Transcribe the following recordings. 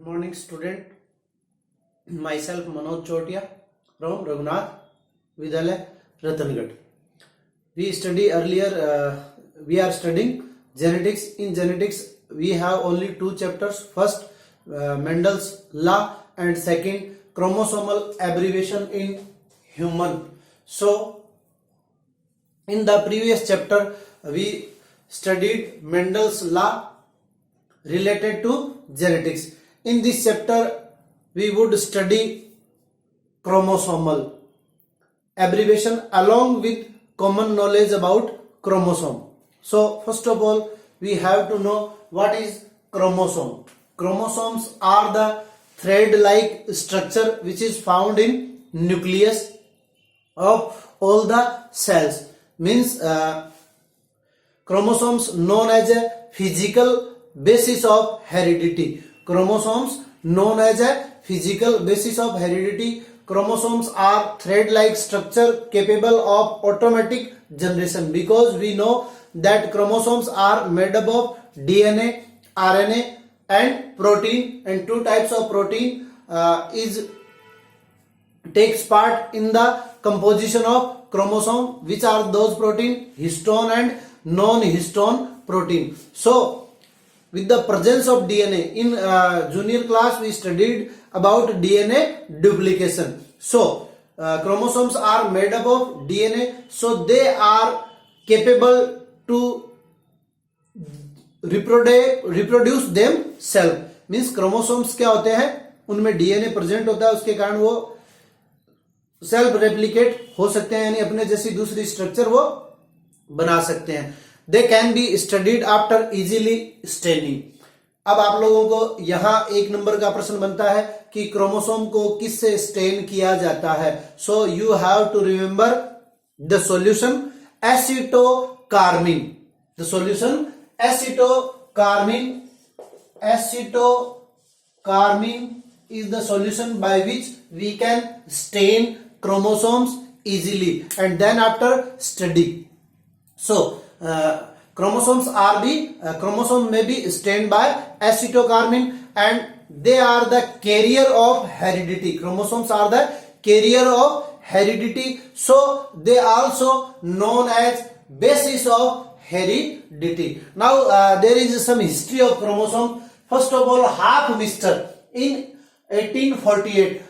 Good morning, student. Myself Manoj Chotia from Raghunath Vidyalaya, Ratangad. We study earlier. We are studying genetics. In genetics, we have only two chapters. First, Mendel's law, and second, chromosomal abbreviation in human. So, in the previous chapter, we studied Mendel's law related to genetics. In this chapter, we would study chromosomal abbreviation along with common knowledge about chromosome. So, first of all, we have to know what is chromosome. Chromosomes are the thread-like structure which is found in nucleus of all the cells. Means chromosomes known as a physical basis of heredity. Chromosomes known as a physical basis of heredity. Chromosomes are thread-like structure capable of automatic generation, because we know that chromosomes are made up of DNA, RNA and protein, and two types of protein takes part in the composition of chromosome, which are those protein: histone and non-histone protein. So with the presence of DNA, in junior class we studied about DNA duplication. So chromosomes are made up of DNA, so they are capable to reproduce themselves. Means chromosomes क्या होते हैं, उनमें DNA present होता है, उसके कारण वो self replicate हो सकते हैं, यानी अपने जैसी दूसरी स्ट्रक्चर वो बना सकते हैं. They can be studied after easily staining. अब आप लोगों को यहां एक नंबर का प्रश्न बनता है कि क्रोमोसोम को किससे स्टेन किया जाता है. So you have to remember the solution acetocarmine. The solution acetocarmine. Acetocarmine is the solution by which we can stain chromosomes easily, and then after study. So chromosome may be stained by acetocarmine, and they are the carrier of heredity. Chromosomes are the carrier of heredity, so they also known as basis of heredity. Now there is some history of chromosome. First of all, half mister in 1848.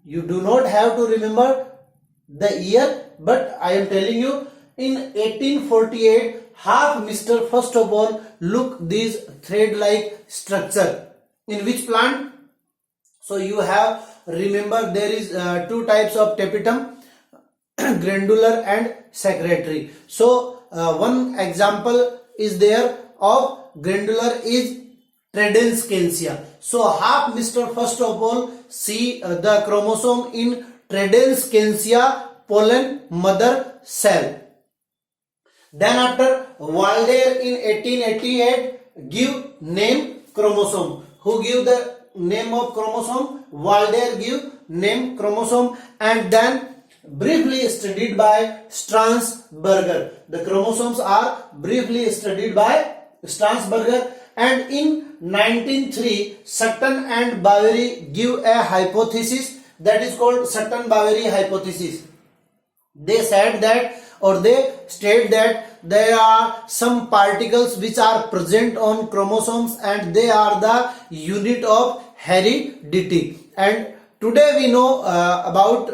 You do not have to remember the year, but I am telling you, in 1848, half mister first of all look these thread-like structure in which plant. So you have remember there is two types of tapetum, granular and secretory. So one example is there of granular is Tredenscantia. So half mister first of all see the chromosome in Tredenscantia pollen mother cell. Then after Walder in 1888 give name chromosome. Who give the name of chromosome? Walder give name chromosome, and then briefly studied by Strasburger. The chromosomes are briefly studied by Strasburger, and in 1903 Sutton and Boveri give a hypothesis that is called Sutton-Boveri hypothesis. They said that, or they state that, there are some particles which are present on chromosomes and they are the unit of heredity. And today we know about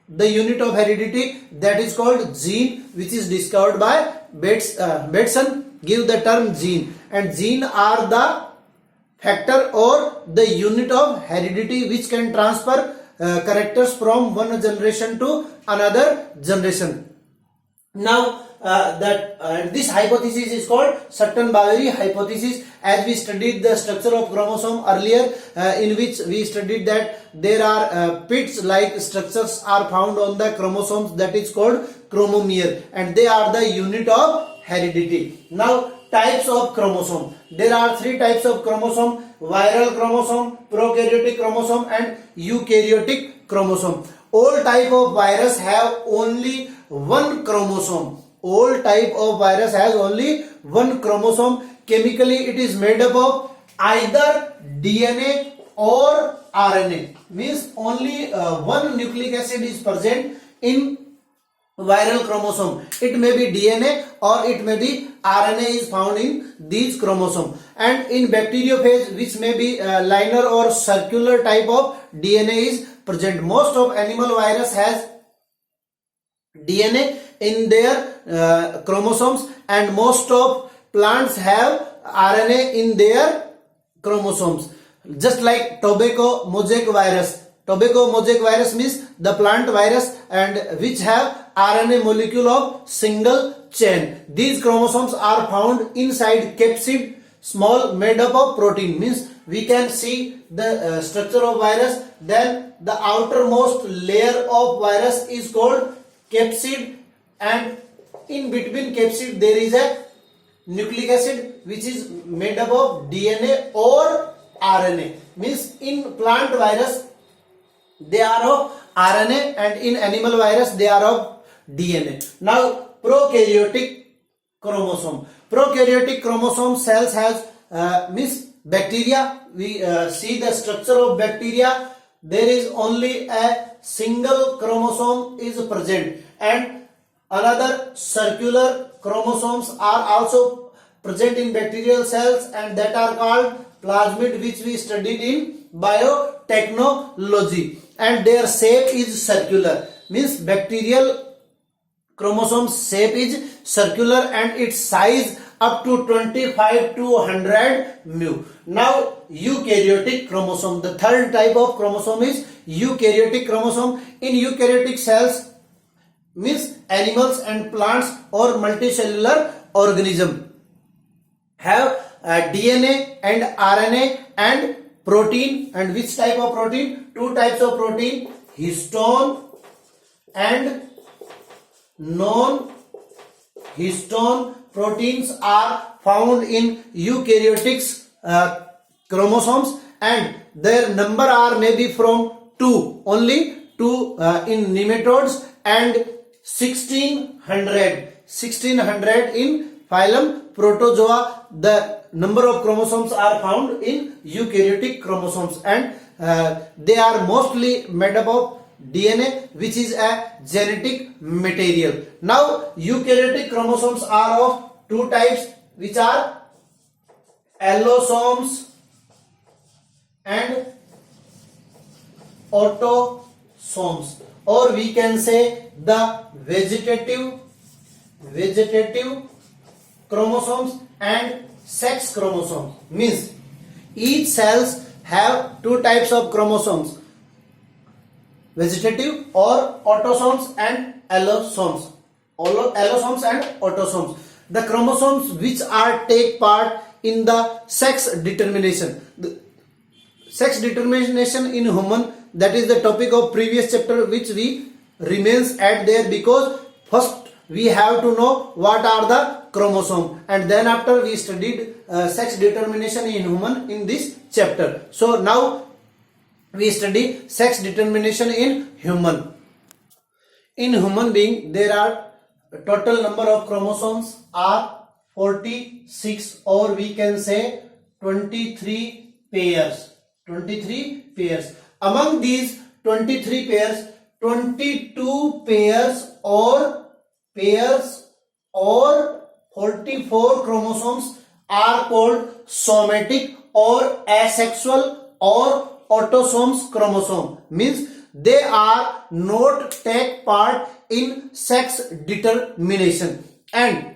the unit of heredity, that is called gene, which is discovered by Bateson. Give the term gene, and gene are the factor or the unit of heredity which can transfer characters from one generation to another generation. Now this hypothesis is called Sutton-Boveri hypothesis. As we studied the structure of chromosome earlier, in which we studied that there are pits like structures are found on the chromosomes, that is called chromomere, and they are the unit of heredity. Now types of chromosome. There are three types of chromosome: viral chromosome, prokaryotic chromosome and eukaryotic chromosome. All type of virus have only one chromosome. All type of virus has only one chromosome. Chemically it is made up of either DNA or RNA, means only one nucleic acid is present in viral chromosome. It may be DNA or it may be RNA is found in these chromosome. And in bacteriophage, which may be linear or circular type of DNA is present. Most of animal virus has DNA in their chromosomes, and most of plants have RNA in their chromosomes. Just like tobacco mosaic virus. Tobacco mosaic virus means the plant virus and which have RNA molecule of single chain. These chromosomes are found inside capsid, small made up of protein. Means we can see the structure of virus. Then the outermost layer of virus is called capsid, and in between capsid there is a nucleic acid which is made up of DNA or RNA. Means in plant virus they are of RNA and in animal virus they are of DNA. Now prokaryotic chromosome. Prokaryotic chromosome cells has means bacteria. We see the structure of bacteria. There is only a single chromosome is present, and another circular chromosomes are also present in bacterial cells, and that are called plasmid, which we studied in biotechnology, and their shape is circular. Means bacterial chromosome shape is circular and its size up to 25 to 100 mu. Now eukaryotic chromosome, the third type of chromosome is eukaryotic chromosome. In eukaryotic cells, means animals and plants or multicellular organism, have DNA and RNA and protein. And which type of protein? Two types of protein, histone and non-histone proteins are found in eukaryotic chromosomes, and their number are maybe from 2, only 2 in nematodes, and 1600 in phylum Protozoa. The number of chromosomes are found in eukaryotic chromosomes, and they are mostly made up of DNA, which is a genetic material. Now eukaryotic chromosomes are of two types, which are allosomes and autosomes, or we can say the vegetative chromosomes and sex chromosomes. Means each cells have two types of chromosomes, vegetative or autosomes and allosomes. Allosomes and autosomes. The chromosomes which are take part in the sex determination. The sex determination in human, that is the topic of previous chapter, which we remains at there, because first we have to know what are the chromosome, and then after we studied sex determination in human in this chapter. So now we study sex determination in human. In human being there are total number of chromosomes are 46, or we can say 23 pairs. 23 pairs. Among these 23 pairs, 22 pairs or 44 chromosomes are called somatic or asexual or autosomes chromosome. Means they are not take part in sex determination, and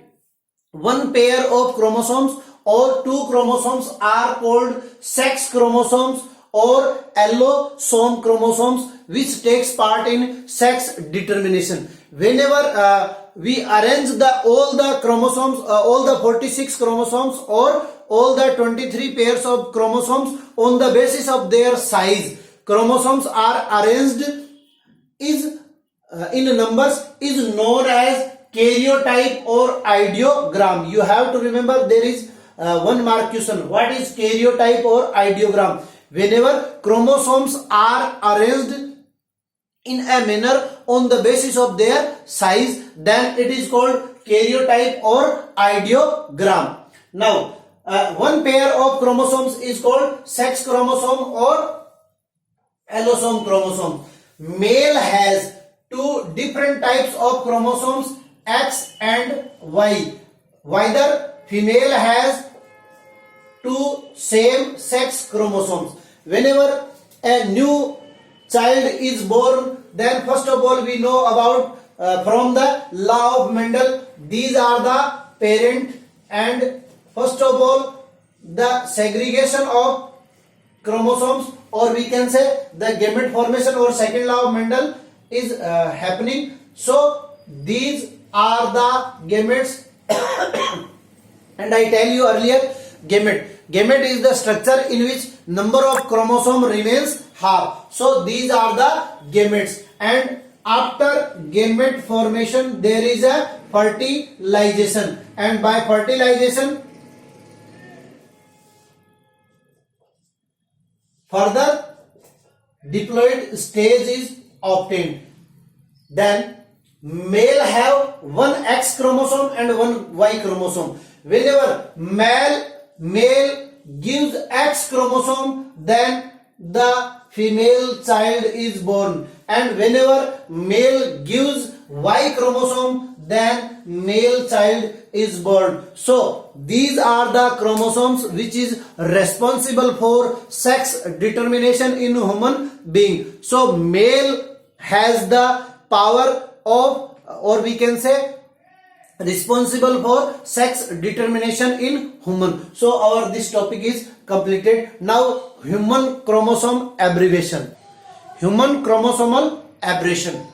one pair of chromosomes or two chromosomes are called sex chromosomes or allosome chromosomes, which takes part in sex determination. Whenever we arrange all the chromosomes, all the 46 chromosomes or all the 23 pairs of chromosomes on the basis of their size, chromosomes are arranged in numbers, is known as karyotype or ideogram. You have to remember there is one mark question. What is karyotype or ideogram? Whenever chromosomes are arranged in a manner on the basis of their size, then it is called karyotype or ideogram. Now one pair of chromosomes is called sex chromosome or allosome chromosome. Male has two different types of chromosomes, X and Y. While female has two same sex chromosomes. Whenever a new child is born, then first of all we know about from the law of Mendel, these are the parent, and first of all the segregation of chromosomes, or we can say the gamete formation, or second law of Mendel is happening. So these are the gametes and I tell you earlier, gamete is the structure in which number of chromosome remains half. So these are the gametes, and after gamete formation there is a fertilization, and by fertilization further diploid stage is obtained. Then male have one X chromosome and one Y chromosome. Whenever male gives X chromosome, then the female child is born, and whenever male gives Y chromosome, then male child is born. So these are the chromosomes which is responsible for sex determination in human being. So male has the power of, or we can say responsible for sex determination in human. So our this topic is completed. Now human chromosome aberration. Human chromosomal aberration.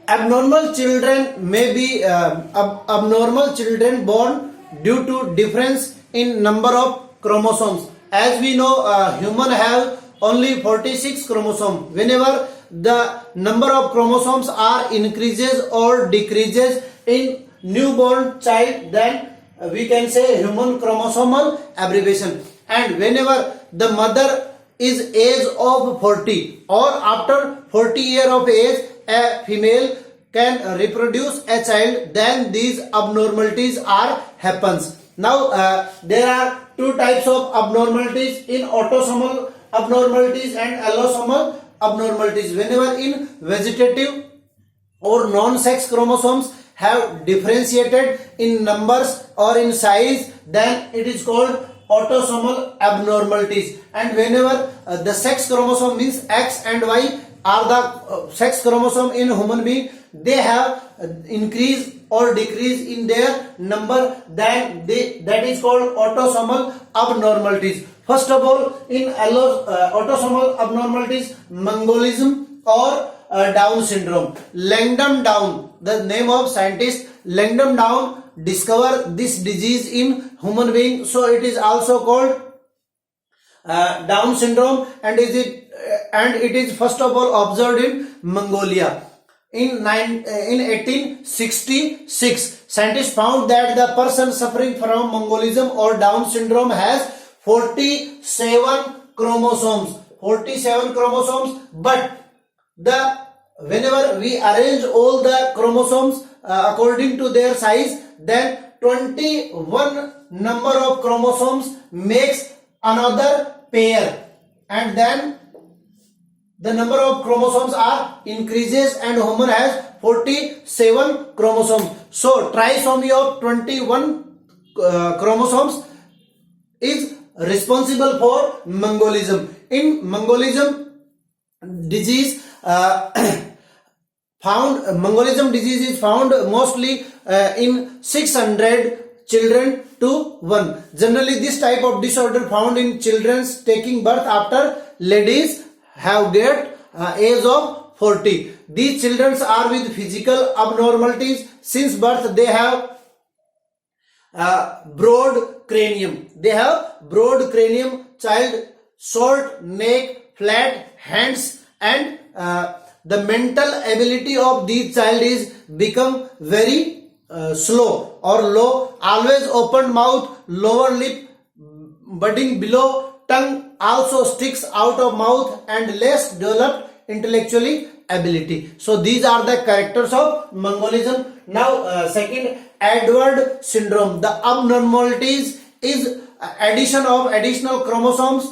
Abnormal children may be abnormal children born due to difference in number of chromosomes. As we know, human have only 46 chromosomes. Whenever the number of chromosomes are increases or decreases in newborn child, then we can say human chromosomal aberration. And whenever the mother is age of 40 or after 40 year of age, a female can reproduce a child, then these abnormalities are happens. Now there are two types of abnormalities in autosomal abnormalities and allosomal abnormalities. Whenever in vegetative or non-sex chromosomes have differentiated in numbers or in size, then it is called autosomal abnormalities. And whenever the sex chromosome means X and Y are the sex chromosome in human being, they have increase or decrease in their number, then that is called autosomal abnormalities. First of all, in autosomal abnormalities, Mongolism or Down syndrome. Langdon Down, the name of scientist Langdon Down, discovered this disease in human being, so it is also called Down syndrome, and it is first of all observed in Mongolia. In 1866, scientists found that the person suffering from Mongolism or Down syndrome has 47 chromosomes. 47 chromosomes, but whenever we arrange all the chromosomes according to their size, then 21 number of chromosomes makes another pair, and then the number of chromosomes are increases, and human has 47 chromosomes. So trisomy of 21 chromosomes is responsible for Mongolism. In Mongolism disease Mongolism disease is found mostly in 600 children to 1. Generally this type of disorder found in children taking birth after ladies have get age of 40. These children are with physical abnormalities. Since birth they have broad cranium. They have broad cranium, child, short neck, flat hands, and the mental ability of this child is become very slow or low. Always open mouth, lower lip budding below, tongue also sticks out of mouth, and less developed intellectually ability. So these are the characters of Mongolism. Now second, Edward syndrome. The abnormalities is addition of additional chromosomes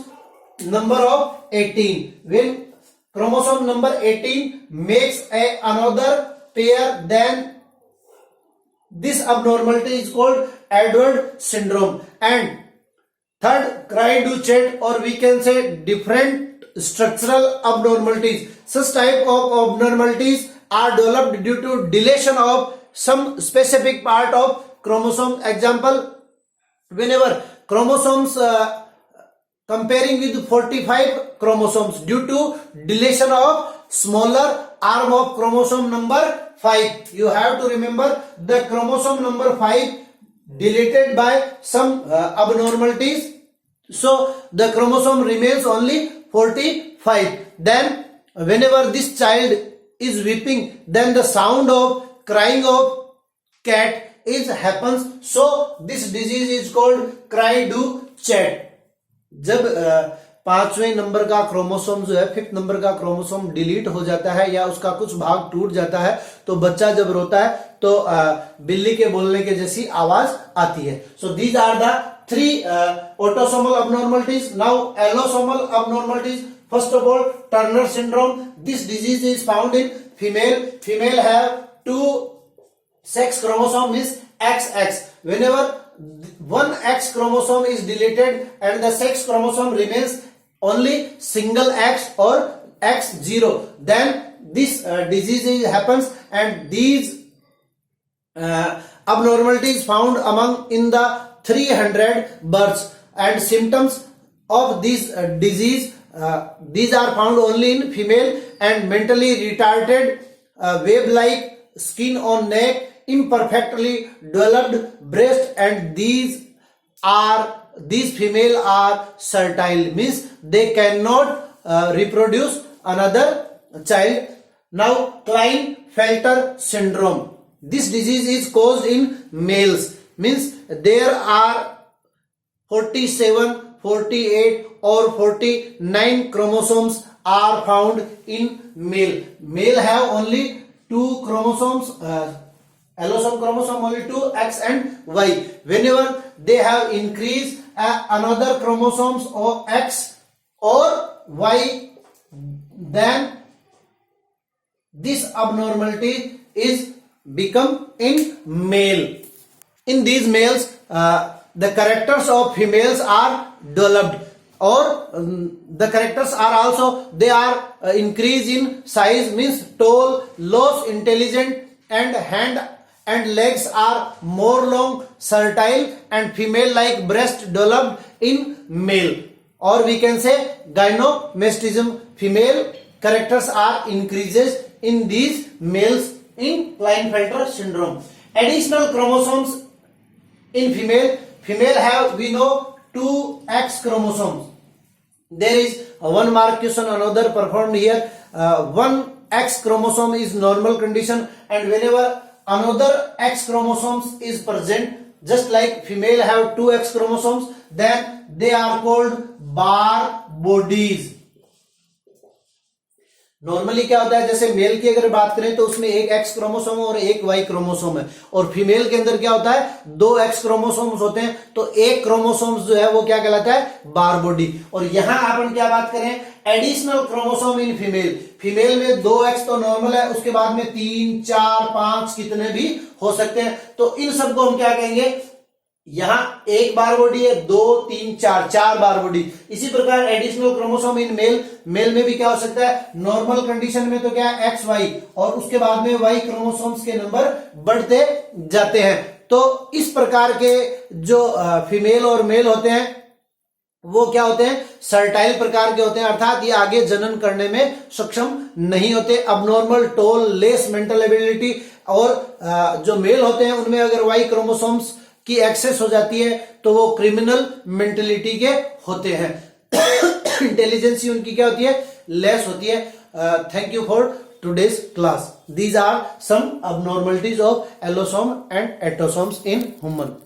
number of 18. When chromosome number 18 makes another pair, then this abnormality is called Edward syndrome. And third, Cry-du-Chat, or we can say different structural abnormalities. Such type of abnormalities are developed due to deletion of some specific part of chromosome. Example, whenever chromosomes comparing with 45 chromosomes, due to deletion of smaller arm of chromosome number 5. You have to remember the chromosome number 5 deleted by some abnormalities, so the chromosome remains only 45. Then whenever this child is weeping, then the sound of crying of cat is happens, so this disease is called Cry-du-Chat. जब पांचवें number का chromosome जो है, fifth number का chromosome delete हो जाता है या उसका कुछ भाग टूट जाता है, तो बच्चा जब रोता है तो बिल्ली के बोलने के जैसी आवाज आती है. So these are the 3 autosomal abnormalities. Now allosomal abnormalities. First of all, Turner syndrome. This disease is found in female. Female have 2 sex chromosome, is XX. Whenever one X chromosome is deleted and the sex chromosome remains only single X or X0, then this disease happens, and these abnormalities found among in the 300 births. And symptoms of this disease, these are found only in female. And mentally retarded, web-like skin on neck, imperfectly developed breast, and these female are fertile, means they cannot reproduce another child. Now Klinefelter syndrome. This disease is caused in males, means there are 47, 48 or 49 chromosomes are found in male. Male have only 2 chromosomes, allosome chromosome only 2, X and Y. Whenever they have increased another chromosomes or X or Y, then this abnormality is become in male. In these males, the characters of females are developed, or the characters are also, they are increase in size, means tall, less intelligent, and hand and legs are more long, fertile, and female like breast developed in male. Or we can say gynomastism. Female characters are increases in these males in Klinefelter syndrome. Additional chromosomes in female. Female have, we know, 2 X chromosomes. There is one mark question another performed here. One X chromosome is normal condition, and whenever another X chromosomes is present, just like female have 2 X chromosomes, then they are called bar bodies. Normally क्या होता है, जैसे mail की अगर बात करें तो उसमें एक एक्स क्रोमोसोम और एक वाई क्रोमोसोम है, और फीमेल के अंदर क्या होता है, 2 एक्स क्रोमोसोम्स होते हैं, तो एक क्रोमोसोम्स जो है वो क्या कहलाता है, बार बॉडी. और यहां अपन क्या बात करें, additional chromosome in female. Female में 2 एक्स तो नॉर्मल है, उसके बाद में 3, 4, 5 कितने भी हो सकते हैं, तो इन सबको हम क्या कहेंगे, यहां एक बार बॉडी है, 2, 3, 4 बार बॉडी. इसी प्रकार additional chromosome in male. Male में भी क्या हो सकता है, नॉर्मल कंडीशन में तो क्या है, एक्स वाई, और उसके बाद में वाई क्रोमोसोम्स के नंबर बढ़ते जाते हैं. तो इस प्रकार के जो फीमेल और मेल होते हैं वो क्या होते हैं, सर्टाइल प्रकार के होते हैं, अर्थात ये आगे जनन करने में सक्षम नहीं होते. Abnormal, toll, less mental ability. और जो मेल होते हैं उनमें अगर वाई क्रोमोसोम्स की एक्सेस हो जाती है तो वो क्रिमिनल मेंटेलिटी के होते हैं. इंटेलिजेंसी उनकी क्या होती है, लेस होती है. Thank you for today's class. These are some abnormalities of allosome and autosomes in human.